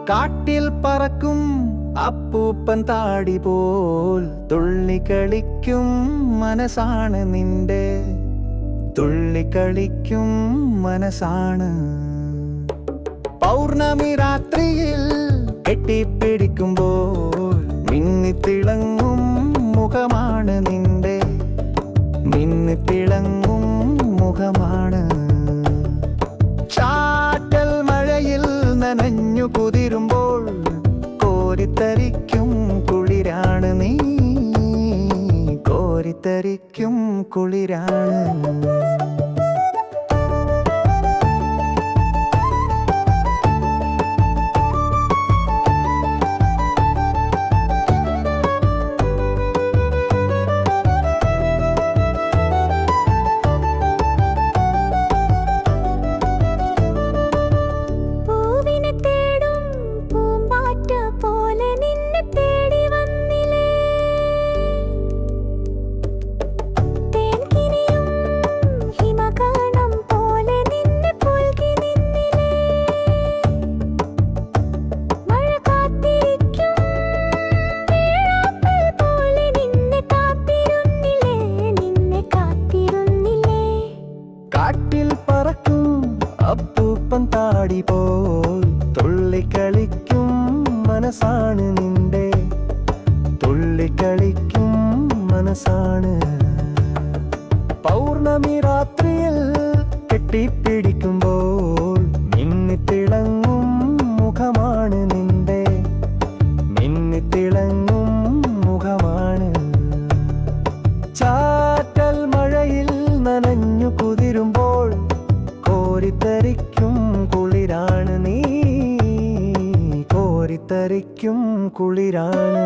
കാട്ടിൽ പറക്കും അപ്പൂപ്പൻ താടി പോൽ തുള്ളിക്കളിക്കും മനസ്സാണ് നിന്റെ, തുള്ളിക്കളിക്കും മനസ്സാണ്. പൗർണമി രാത്രിയിൽ കെട്ടിപ്പിടിക്കുമ്പോൾ മിന്നിത്തിളങ്ങും മുഖമാണ് നിന്റെ, മിന്നിത്തിളങ്ങും മുഖമാണ്. ചാറ്റൽ മഴയിൽ നനഞ്ഞു കുതിരുമ്പോൾ കോരിത്തരിക്കും കുളിരാണ് നീ, കോരിത്തരിക്കും കുളിരാണ്. കാട്ടിൽ പറക്കും അപ്പൂപ്പൻ താടി പോൽ തുള്ളിക്കളിക്കും മനസ്സാണ് നിന്റെ, തുള്ളിക്കളിക്കും മനസ്സാണ്. പൗർണമി രാത്രിയിൽ കെട്ടിപ്പിടിക്കുമ്പോൾ മിന്നിത്തിളങ്ങും മുഖമാണ് നിന്റെ, മിന്നിത്തിളങ്ങും മുഖമാണ്. ചാറ്റൽ മഴയിൽ നനഞ്ഞു കുതിരുമ്പോൾ കോരിത്തരിക്കും കുളിരാണ് നീ, കോരിത്തരിക്കും കുളിരാണ്.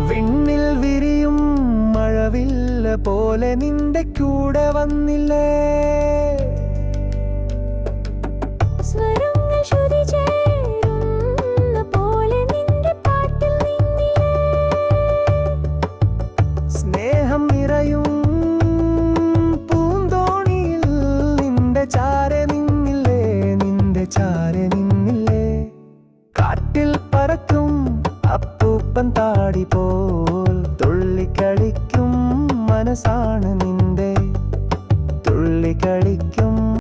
വിണ്ണിൽ വിരിയും മഴവില്ല പോലെ നിന്റെ കൂടെ വന്നില്ലേ, സ്വരങ്ങൾ ശ്രുതി ചേരുന്ന പോലെ നിന്റെ പാട്ടിൽ നിന്നില്ലേ, സ്നേഹം നിറയും പൂന്തോണിയിൽ നിന്റെ ചാരെ